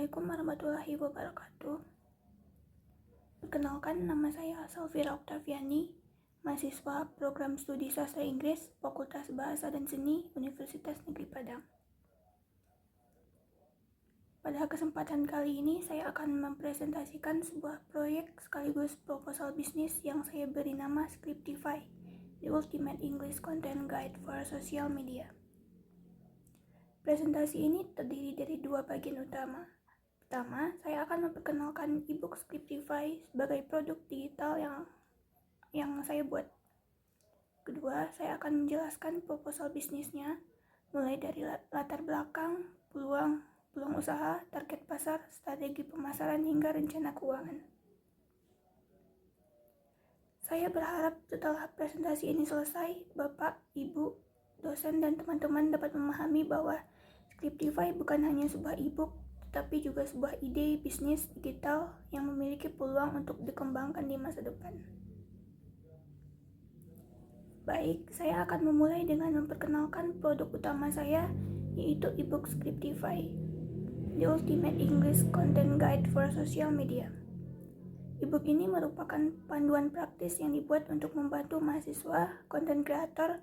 Assalamualaikum warahmatullahi wabarakatuh. Perkenalkan, nama saya Salvira Oktaviani, mahasiswa program studi sastra Inggris, Fakultas Bahasa dan Seni, Universitas Negeri Padang. Pada kesempatan kali ini, saya akan mempresentasikan sebuah proyek sekaligus proposal bisnis yang saya beri nama Scriptify, The Ultimate English Content Guide for Social Media. Presentasi ini terdiri dari dua bagian utama. Pertama, saya akan memperkenalkan ebook Scriptify sebagai produk digital yang saya buat. Kedua, saya akan menjelaskan proposal bisnisnya, mulai dari latar belakang, peluang usaha, target pasar, strategi pemasaran, hingga rencana keuangan. Saya berharap setelah presentasi ini selesai, Bapak, Ibu, dosen, dan teman-teman dapat memahami bahwa Scriptify bukan hanya sebuah ebook, tetapi juga sebuah ide bisnis digital yang memiliki peluang untuk dikembangkan di masa depan. Baik, saya akan memulai dengan memperkenalkan produk utama saya, yaitu ebook Scriptify, The Ultimate English Content Guide for Social Media. Ebook ini merupakan panduan praktis yang dibuat untuk membantu mahasiswa, konten kreator,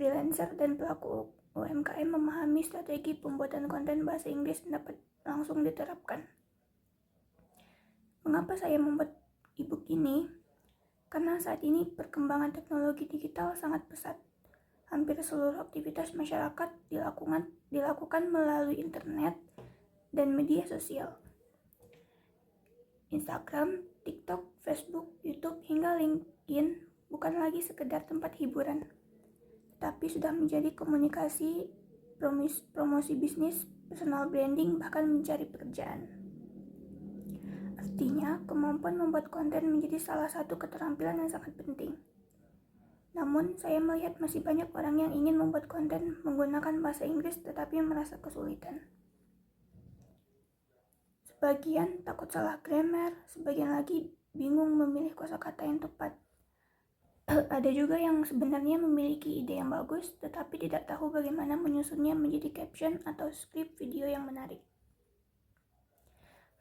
freelancer, dan pelaku UMKM memahami strategi pembuatan konten bahasa Inggris yang dapat langsung diterapkan. Mengapa saya membuat ebook ini? Karena saat ini perkembangan teknologi digital sangat pesat. Hampir seluruh aktivitas masyarakat dilakukan melalui internet dan media sosial. Instagram, TikTok, Facebook, YouTube, hingga LinkedIn bukan lagi sekedar tempat hiburan, tetapi sudah menjadi komunikasi, promosi bisnis, personal branding, bahkan mencari pekerjaan. Artinya, kemampuan membuat konten menjadi salah satu keterampilan yang sangat penting. Namun, saya melihat masih banyak orang yang ingin membuat konten menggunakan bahasa Inggris tetapi merasa kesulitan. Sebagian takut salah grammar, sebagian lagi bingung memilih kosakata yang tepat. Ada juga yang sebenarnya memiliki ide yang bagus, tetapi tidak tahu bagaimana menyusunnya menjadi caption atau skrip video yang menarik.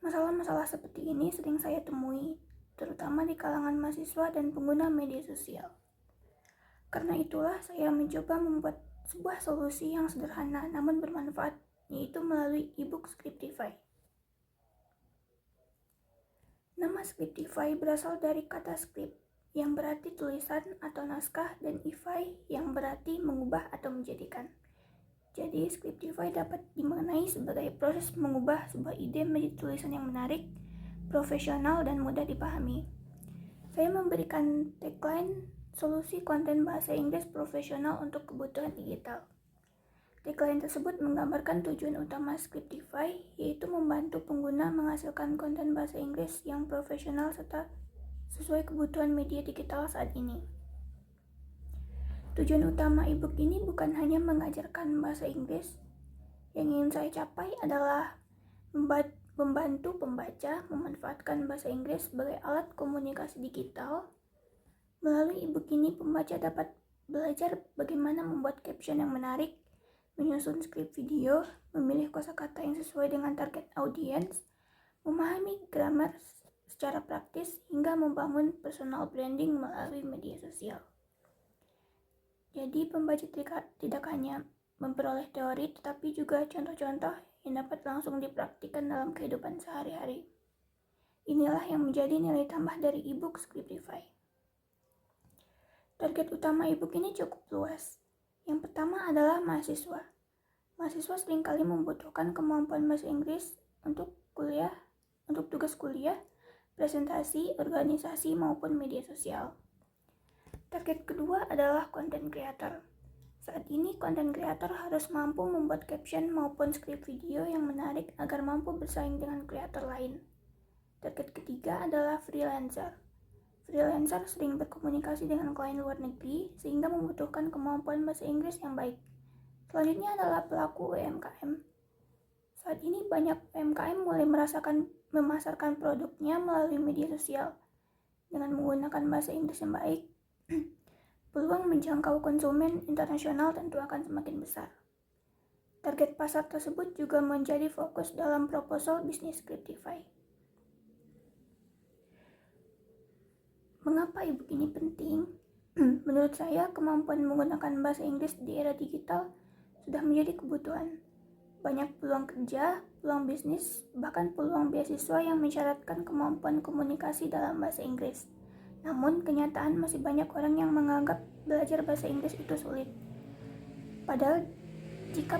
Masalah-masalah seperti ini sering saya temui, terutama di kalangan mahasiswa dan pengguna media sosial. Karena itulah saya mencoba membuat sebuah solusi yang sederhana namun bermanfaat, yaitu melalui ebook Scriptify. Nama Scriptify berasal dari kata script, yang berarti tulisan atau naskah, dan ify yang berarti mengubah atau menjadikan. Jadi, Scriptify dapat dimaknai sebagai proses mengubah sebuah ide menjadi tulisan yang menarik, profesional, dan mudah dipahami. Saya memberikan tagline solusi konten bahasa Inggris profesional untuk kebutuhan digital. Tagline tersebut menggambarkan tujuan utama Scriptify, yaitu membantu pengguna menghasilkan konten bahasa Inggris yang profesional serta sesuai kebutuhan media digital saat ini. Tujuan utama ebook ini bukan hanya mengajarkan bahasa Inggris. Yang ingin saya capai adalah membantu pembaca memanfaatkan bahasa Inggris sebagai alat komunikasi digital. Melalui ebook ini, pembaca dapat belajar bagaimana membuat caption yang menarik, menyusun skrip video, memilih kosakata yang sesuai dengan target audiens, memahami grammar secara praktis, hingga membangun personal branding melalui media sosial. Jadi pembaca tidak hanya memperoleh teori, tetapi juga contoh-contoh yang dapat langsung dipraktikkan dalam kehidupan sehari-hari. Inilah yang menjadi nilai tambah dari ebook Scriptify. Target utama ebook ini cukup luas. Yang pertama adalah mahasiswa. Mahasiswa seringkali membutuhkan kemampuan bahasa Inggris untuk tugas kuliah, presentasi, organisasi, maupun media sosial. Target kedua adalah content creator. Saat ini, content creator harus mampu membuat caption maupun skrip video yang menarik agar mampu bersaing dengan kreator lain. Target ketiga adalah freelancer. Freelancer sering berkomunikasi dengan klien luar negeri sehingga membutuhkan kemampuan bahasa Inggris yang baik. Selanjutnya adalah pelaku UMKM. Saat ini banyak UMKM mulai memasarkan produknya melalui media sosial. Dengan menggunakan bahasa Inggris yang baik, peluang menjangkau konsumen internasional tentu akan semakin besar. Target pasar tersebut juga menjadi fokus dalam proposal bisnis Scriptify. Mengapa e-book ini penting? Menurut saya, kemampuan menggunakan bahasa Inggris di era digital sudah menjadi kebutuhan. Banyak peluang kerja, peluang bisnis, bahkan peluang beasiswa yang mensyaratkan kemampuan komunikasi dalam bahasa Inggris. Namun, kenyataan masih banyak orang yang menganggap belajar bahasa Inggris itu sulit. Padahal, jika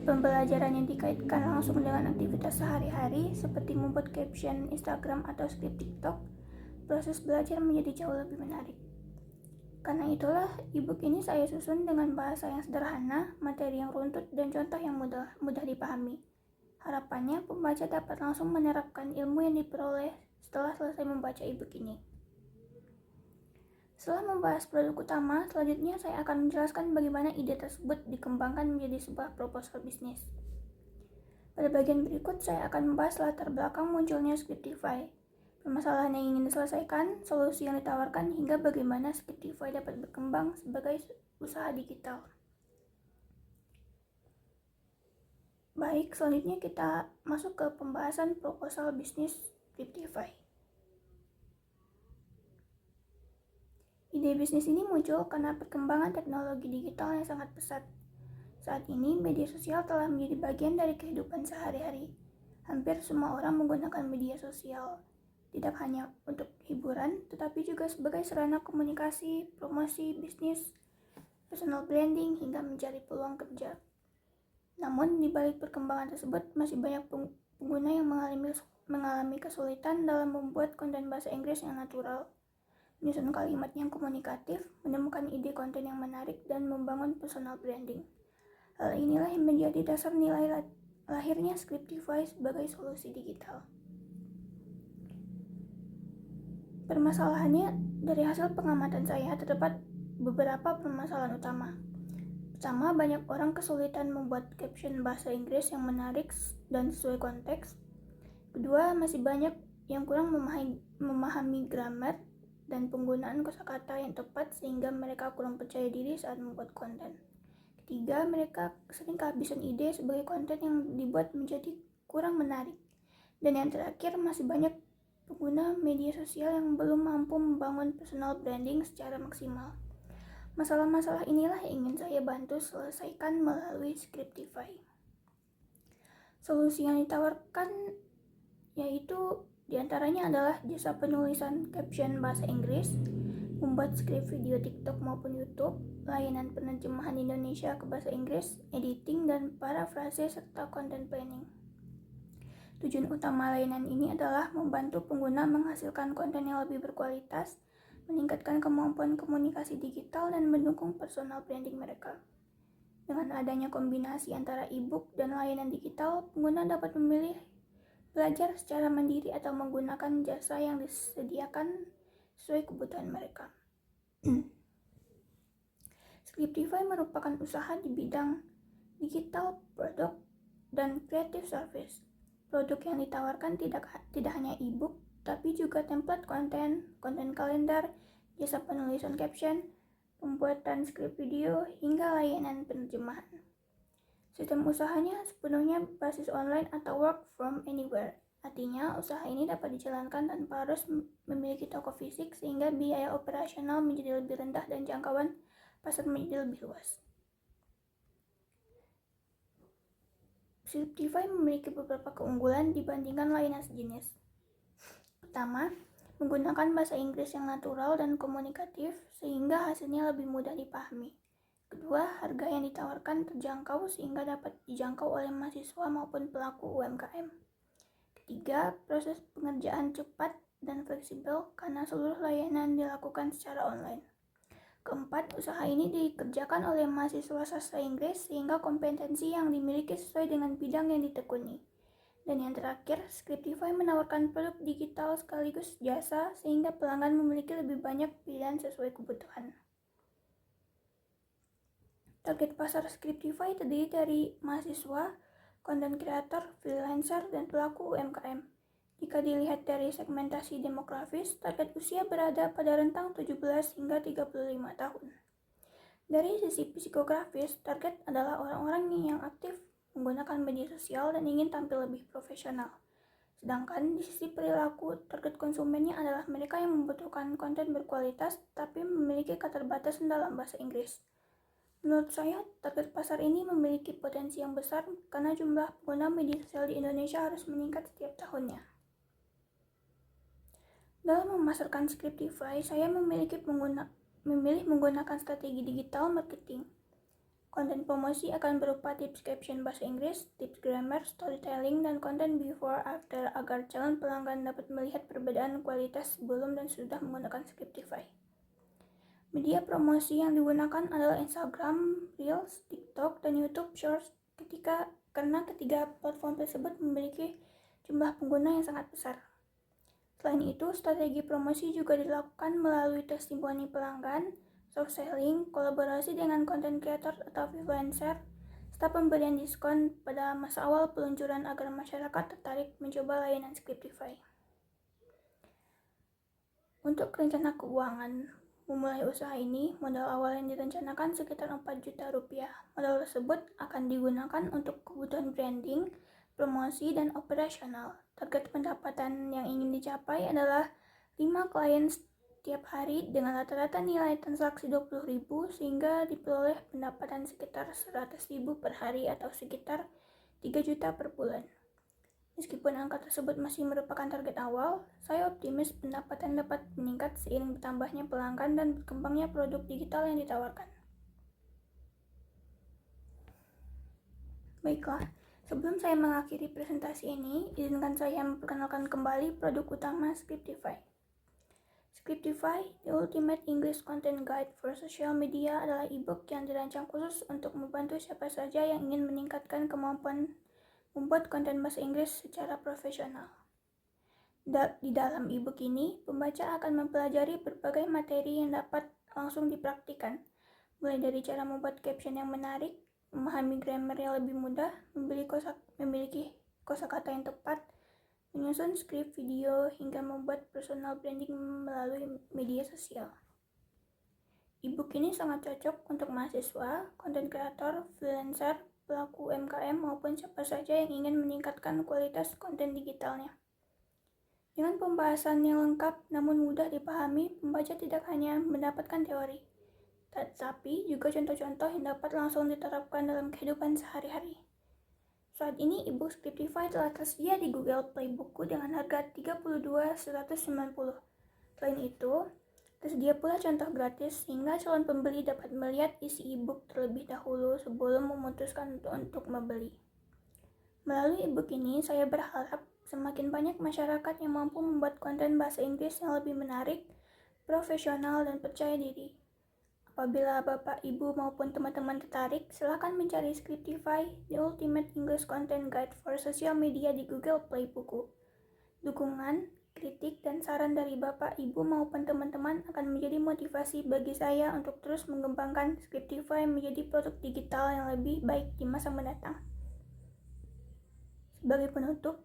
pembelajarannya dikaitkan langsung dengan aktivitas sehari-hari seperti membuat caption Instagram atau skrip TikTok, proses belajar menjadi jauh lebih menarik. Karena itulah, e-book ini saya susun dengan bahasa yang sederhana, materi yang runtut, dan contoh yang mudah dipahami. Harapannya, pembaca dapat langsung menerapkan ilmu yang diperoleh setelah selesai membaca e-book ini. Setelah membahas produk utama, selanjutnya saya akan menjelaskan bagaimana ide tersebut dikembangkan menjadi sebuah proposal bisnis. Pada bagian berikut, saya akan membahas latar belakang munculnya Scriptify, permasalahan yang ingin diselesaikan, solusi yang ditawarkan, hingga bagaimana Scriptify dapat berkembang sebagai usaha digital. Baik, selanjutnya kita masuk ke pembahasan proposal bisnis Scriptify. Ide bisnis ini muncul karena perkembangan teknologi digital yang sangat pesat. Saat ini, media sosial telah menjadi bagian dari kehidupan sehari-hari. Hampir semua orang menggunakan media sosial, tidak hanya untuk hiburan, tetapi juga sebagai sarana komunikasi, promosi, bisnis, personal branding, hingga mencari peluang kerja. Namun, di balik perkembangan tersebut, masih banyak pengguna yang mengalami kesulitan dalam membuat konten bahasa Inggris yang natural, menyusun kalimat yang komunikatif, menemukan ide konten yang menarik, dan membangun personal branding. Hal inilah yang menjadi dasar nilai lahirnya Scriptify sebagai solusi digital. Permasalahannya, dari hasil pengamatan saya terdapat beberapa permasalahan utama. Pertama, banyak orang kesulitan membuat caption bahasa Inggris yang menarik dan sesuai konteks. Kedua, masih banyak yang kurang memahami grammar dan penggunaan kosakata yang tepat sehingga mereka kurang percaya diri saat membuat konten. Ketiga, mereka sering kehabisan ide sebagai konten yang dibuat menjadi kurang menarik. Dan yang terakhir, masih banyak pengguna media sosial yang belum mampu membangun personal branding secara maksimal. Masalah-masalah inilah yang ingin saya bantu selesaikan melalui Scriptify. Solusi yang ditawarkan yaitu diantaranya adalah jasa penulisan caption bahasa Inggris, membuat skrip video TikTok maupun YouTube, layanan penerjemahan Indonesia ke bahasa Inggris, editing dan parafrase serta content planning. Tujuan utama layanan ini adalah membantu pengguna menghasilkan konten yang lebih berkualitas, meningkatkan kemampuan komunikasi digital, dan mendukung personal branding mereka. Dengan adanya kombinasi antara e-book dan layanan digital, pengguna dapat memilih belajar secara mandiri atau menggunakan jasa yang disediakan sesuai kebutuhan mereka. Scriptify merupakan usaha di bidang digital, produk, dan creative service. Produk yang ditawarkan tidak hanya e-book, tapi juga template konten kalender, jasa penulisan caption, pembuatan skrip video, hingga layanan penerjemahan. Sistem usahanya sepenuhnya basis online atau work from anywhere. Artinya, usaha ini dapat dijalankan tanpa harus memiliki toko fisik sehingga biaya operasional menjadi lebih rendah dan jangkauan pasar menjadi lebih luas. Scriptify memiliki beberapa keunggulan dibandingkan layanan sejenis. Pertama, menggunakan bahasa Inggris yang natural dan komunikatif sehingga hasilnya lebih mudah dipahami. Kedua, harga yang ditawarkan terjangkau sehingga dapat dijangkau oleh mahasiswa maupun pelaku UMKM. Ketiga, proses pengerjaan cepat dan fleksibel karena seluruh layanan dilakukan secara online. Keempat, usaha ini dikerjakan oleh mahasiswa sastra Inggris sehingga kompetensi yang dimiliki sesuai dengan bidang yang ditekuni. Dan yang terakhir, Scriptify menawarkan produk digital sekaligus jasa sehingga pelanggan memiliki lebih banyak pilihan sesuai kebutuhan. Target pasar Scriptify terdiri dari mahasiswa, content creator, freelancer, dan pelaku UMKM. Jika dilihat dari segmentasi demografis, target usia berada pada rentang 17 hingga 35 tahun. Dari sisi psikografis, target adalah orang-orang yang aktif menggunakan media sosial dan ingin tampil lebih profesional. Sedangkan di sisi perilaku, target konsumennya adalah mereka yang membutuhkan konten berkualitas tapi memiliki keterbatasan dalam bahasa Inggris. Menurut saya, target pasar ini memiliki potensi yang besar karena jumlah pengguna media sosial di Indonesia harus meningkat setiap tahunnya. Dalam memasarkan Scriptify, saya memilih menggunakan strategi digital marketing. Konten promosi akan berupa tips caption bahasa Inggris, tips grammar, storytelling, dan konten before after agar calon pelanggan dapat melihat perbedaan kualitas sebelum dan sudah menggunakan Scriptify. Media promosi yang digunakan adalah Instagram, Reels, TikTok, dan YouTube Shorts karena ketiga platform tersebut memiliki jumlah pengguna yang sangat besar. Selain itu, strategi promosi juga dilakukan melalui testimoni pelanggan, soft selling, kolaborasi dengan content creator atau influencer, serta pemberian diskon pada masa awal peluncuran agar masyarakat tertarik mencoba layanan Scriptify. Untuk rencana keuangan memulai usaha ini, modal awal yang direncanakan sekitar 4 juta rupiah. Modal tersebut akan digunakan untuk kebutuhan branding, promosi, dan operasional. Target pendapatan yang ingin dicapai adalah 5 klien setiap hari dengan rata-rata nilai transaksi 20.000 sehingga diperoleh pendapatan sekitar 100.000 per hari atau sekitar 3 juta per bulan. Meskipun angka tersebut masih merupakan target awal, saya optimis pendapatan dapat meningkat seiring bertambahnya pelanggan dan berkembangnya produk digital yang ditawarkan. Baiklah, sebelum saya mengakhiri presentasi ini, izinkan saya memperkenalkan kembali produk utama Scriptify. Scriptify, The Ultimate English Content Guide for Social Media adalah e-book yang dirancang khusus untuk membantu siapa saja yang ingin meningkatkan kemampuan membuat konten bahasa Inggris secara profesional. Di dalam e-book ini, pembaca akan mempelajari berbagai materi yang dapat langsung dipraktikkan, mulai dari cara membuat caption yang menarik, memahami grammar yang lebih mudah, memiliki kosakata yang tepat, menyusun skrip video, hingga membuat personal branding melalui media sosial. E-book ini sangat cocok untuk mahasiswa, konten kreator, freelancer, pelaku UMKM maupun siapa saja yang ingin meningkatkan kualitas konten digitalnya. Dengan pembahasan yang lengkap namun mudah dipahami, pembaca tidak hanya mendapatkan teori, tetapi juga contoh-contoh yang dapat langsung diterapkan dalam kehidupan sehari-hari. Saat ini e-book Scriptify telah tersedia di Google Play Buku dengan harga Rp32.190. Selain itu, tersedia pula contoh gratis sehingga calon pembeli dapat melihat isi e-book terlebih dahulu sebelum memutuskan untuk membeli. Melalui e-book ini, saya berharap semakin banyak masyarakat yang mampu membuat konten bahasa Inggris yang lebih menarik, profesional, dan percaya diri. Apabila Bapak, Ibu, maupun teman-teman tertarik, silakan mencari Scriptify, The Ultimate English Content Guide for Social Media di Google Play Buku. Dukungan, kritik, dan saran dari Bapak, Ibu, maupun teman-teman akan menjadi motivasi bagi saya untuk terus mengembangkan Scriptify menjadi produk digital yang lebih baik di masa mendatang. Sebagai penutup,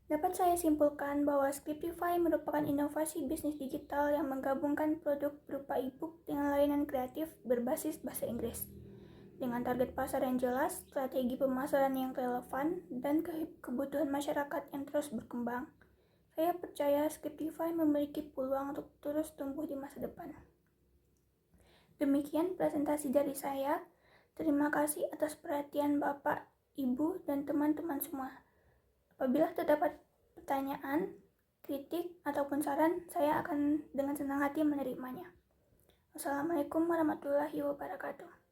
dapat saya simpulkan bahwa Scriptify merupakan inovasi bisnis digital yang menggabungkan produk berupa e-book dengan layanan kreatif berbasis bahasa Inggris. Dengan target pasar yang jelas, strategi pemasaran yang relevan, dan kebutuhan masyarakat yang terus berkembang, saya percaya Scriptify memiliki peluang untuk terus tumbuh di masa depan. Demikian presentasi dari saya. Terima kasih atas perhatian Bapak, Ibu, dan teman-teman semua. Apabila terdapat pertanyaan, kritik, ataupun saran, saya akan dengan senang hati menerimanya. Wassalamualaikum warahmatullahi wabarakatuh.